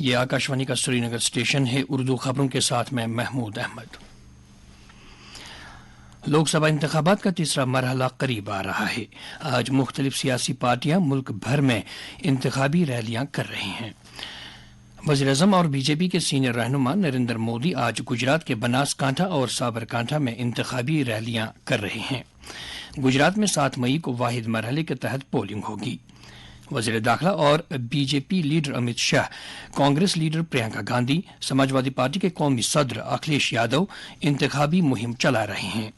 یہ آکاشوانی کا سری نگر اسٹیشن ہے۔ اردو خبروں کے ساتھ میں محمود احمد۔ لوک سبھا انتخابات کا تیسرا مرحلہ قریب آ رہا ہے۔ آج مختلف سیاسی پارٹیاں ملک بھر میں انتخابی ریلیاں کر رہی ہیں۔ وزیر اعظم اور بی جے پی کے سینئر رہنما نریندر مودی آج گجرات کے بناس کانٹھا اور سابرکانٹھا میں انتخابی ریلیاں کر رہے ہیں۔ گجرات میں 7 مئی کو واحد مرحلے کے تحت پولنگ ہوگی۔ وزیر داخلہ اور B J P leader Amit Shah, Congress leader Priyanka Gandhi, Samajwadi party کے قومی صدر اکھلیش یادو انتخابی مہم چلا رہے ہیں۔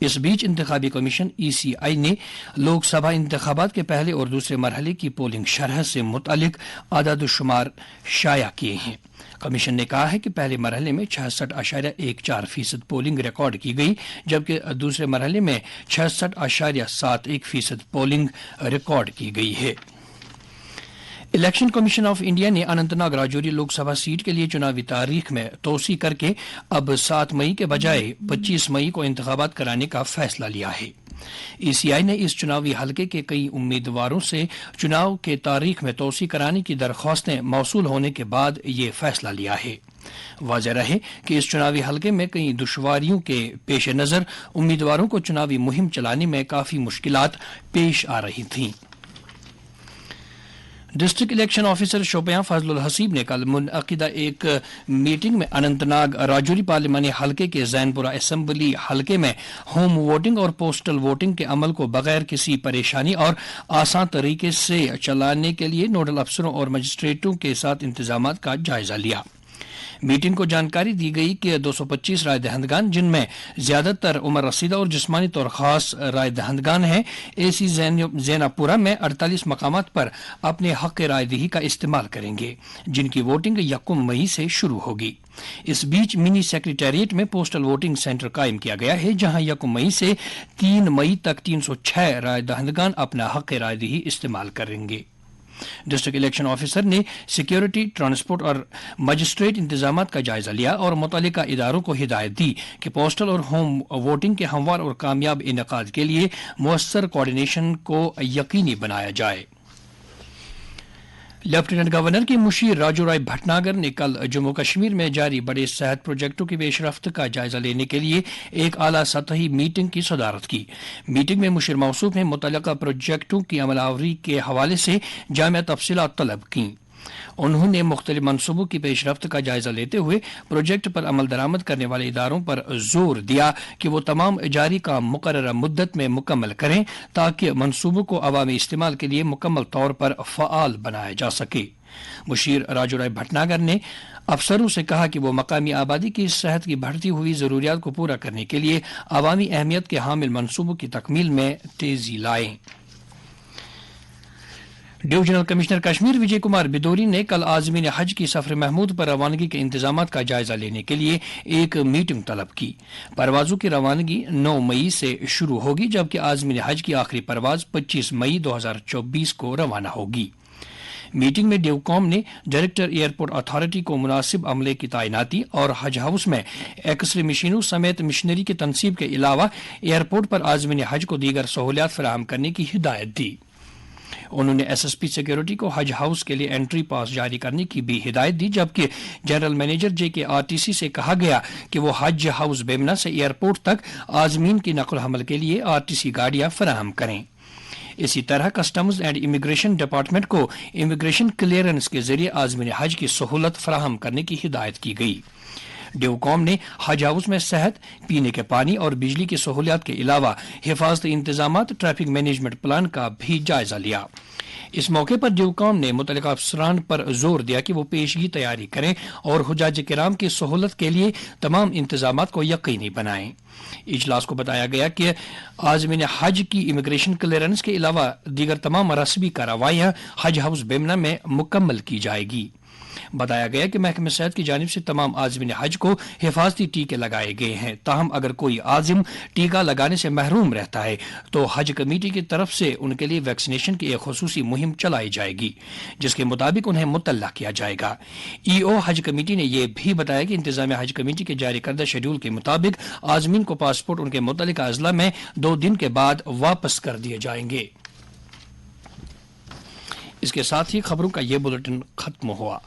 اس بیچ انتخابی کمیشن ECI نے لوک سبھا انتخابات کے پہلے اور دوسرے مرحلے کی پولنگ شرح سے متعلق اعداد و شمار شائع کیے ہیں۔ کمیشن نے کہا ہے کہ پہلے مرحلے میں 66.14% پولنگ ریکارڈ کی گئی، جبکہ دوسرے مرحلے میں 66.71% پولنگ ریکارڈ کی گئی ہے۔ الیکشن کمیشن آف انڈیا نے اننت ناگ راجوری لوک سبھا سیٹ کے لیے چناوی تاریخ میں توسیع کر کے اب 7 مئی کے بجائے 25 مئی کو انتخابات کرانے کا فیصلہ لیا ہے۔ ECI نے اس چناوی حلقے کے کئی امیدواروں سے چناؤ کے تاریخ میں توسیع کرانے کی درخواستیں موصول ہونے کے بعد یہ فیصلہ لیا ہے۔ واضح رہے کہ اس چناوی حلقے میں کئی دشواریوں کے پیش نظر امیدواروں کو چناوی مہم چلانے میں کافی مشکلات پیش آ رہی تھیں۔ ڈسٹرکٹ الیکشن آفیسر شوپیاں فضل الحسیب نے کل منعقدہ ایک میٹنگ میں اننت ناگ راجوری پارلیمانی حلقے کے زین پورہ اسمبلی حلقے میں ہوم ووٹنگ اور پوسٹل ووٹنگ کے عمل کو بغیر کسی پریشانی اور آسان طریقے سے چلانے کے لیے نوڈل افسروں اور مجسٹریٹوں کے ساتھ انتظامات کا جائزہ لیا۔ میٹنگ کو جانکاری دی گئی کہ 225 رائے دہندگان، جن میں زیادہ تر عمر رسیدہ اور جسمانی طور خاص رائے دہندگان ہیں، AC زینا پورہ میں 48 مقامات پر اپنے حق رائے دہی کا استعمال کریں گے، جن کی ووٹنگ 1 مئی سے شروع ہوگی۔ اس بیچ منی سیکریٹریٹ میں پوسٹل ووٹنگ سینٹر قائم کیا گیا ہے، جہاں 1 مئی سے 3 مئی تک 306 رائے دہندگان اپنا حق رائے دہی استعمال کریں گے۔ ڈسٹرکٹ الیکشن آفیسر نے سیکیورٹی، ٹرانسپورٹ اور مجسٹریٹ انتظامات کا جائزہ لیا اور متعلقہ اداروں کو ہدایت دی کہ پوسٹل اور ہوم ووٹنگ کے ہموار اور کامیاب انعقاد کے لیے مؤثر کوارڈینیشن کو یقینی بنایا جائے۔ لیفٹیننٹ گورنر کی مشیر راجو رائے بھٹناگر نے کل جموں کشمیر میں جاری بڑے صحت پروجیکٹوں کی پیش رفت کا جائزہ لینے کے لیے ایک اعلیٰ سطحی میٹنگ کی صدارت کی۔ میٹنگ میں مشیر موصوف نے متعلقہ پروجیکٹوں کی عمل آوری کے حوالے سے جامع تفصیلات طلب کیں۔ انہوں نے مختلف منصوبوں کی پیش رفت کا جائزہ لیتے ہوئے پروجیکٹ پر عمل درآمد کرنے والے اداروں پر زور دیا کہ وہ تمام جاری کام مقررہ مدت میں مکمل کریں تاکہ منصوبوں کو عوامی استعمال کے لیے مکمل طور پر فعال بنایا جا سکے۔ مشیر راجو رائے بھٹناگر نے افسروں سے کہا کہ وہ مقامی آبادی کی صحت کی بڑھتی ہوئی ضروریات کو پورا کرنے کے لیے عوامی اہمیت کے حامل منصوبوں کی تکمیل میں تیزی لائیں۔ ڈویژنل کمشنر کشمیر وجے کمار بدوری نے کل عازمین حج کی سفر محمود پر روانگی کے انتظامات کا جائزہ لینے کے لیے ایک میٹنگ طلب کی۔ پروازوں کی روانگی 9 مئی سے شروع ہوگی، جبکہ عازمین حج کی آخری پرواز 25 مئی 2024 کو روانہ ہوگی۔ میٹنگ میں ڈیو کام نے ڈائریکٹر ایئرپورٹ اتھارٹی کو مناسب عملے کی تعیناتی اور حج ہاؤس میں ایکس رے مشینوں سمیت مشینری کی تنصیب کے علاوہ ایئرپورٹ پر عازمین حج کو دیگر سہولیات فراہم کرنے کی ہدایت دی۔ انہوں نے SSP سیکیورٹی کو حج ہاؤس کے لیے انٹری پاس جاری کرنے کی بھی ہدایت دی، جبکہ جنرل مینیجر JKRTC سے کہا گیا کہ وہ حج ہاؤس بیمنا سے ایئرپورٹ تک عازمین کی نقل و حمل کے لیے RTC گاڑیاں فراہم کریں۔ اسی طرح کسٹمز اینڈ امیگریشن ڈپارٹمنٹ کو امیگریشن کلیئرنس کے ذریعے عازمین حج کی سہولت فراہم کرنے کی ہدایت کی گئی۔ ڈیو کام نے حج ہاؤس میں صحت، پینے کے پانی اور بجلی کی سہولیات کے علاوہ حفاظتی انتظامات، ٹریفک مینجمنٹ پلان کا بھی جائزہ لیا۔ اس موقع پر ڈیو کام نے متعلقہ افسران پر زور دیا کہ وہ پیشگی تیاری کریں اور حجاج کرام کی سہولت کے لیے تمام انتظامات کو یقینی بنائیں۔ اجلاس کو بتایا گیا کہ عازمین حج کی امیگریشن کلیئرنس کے علاوہ دیگر تمام رسمی کارروائیاں حج ہاؤس بیمنا میں مکمل کی جائے گی۔ بتایا گیا کہ محکمہ صحت کی جانب سے تمام عازمین حج کو حفاظتی ٹیکے لگائے گئے ہیں، تاہم اگر کوئی عازم ٹیکہ لگانے سے محروم رہتا ہے تو حج کمیٹی کی طرف سے ان کے لیے ویکسینیشن کی ایک خصوصی مہم چلائی جائے گی، جس کے مطابق انہیں مطلع کیا جائے گا۔ EO حج کمیٹی نے یہ بھی بتایا کہ انتظامیہ حج کمیٹی کے جاری کردہ شیڈول کے مطابق عازمین کو پاسپورٹ ان کے متعلقہ اضلاع میں 2 دن کے بعد واپس کر دیے جائیں گے۔ اس کے ساتھ ہی خبروں کا یہ بلیٹن ختم ہوا۔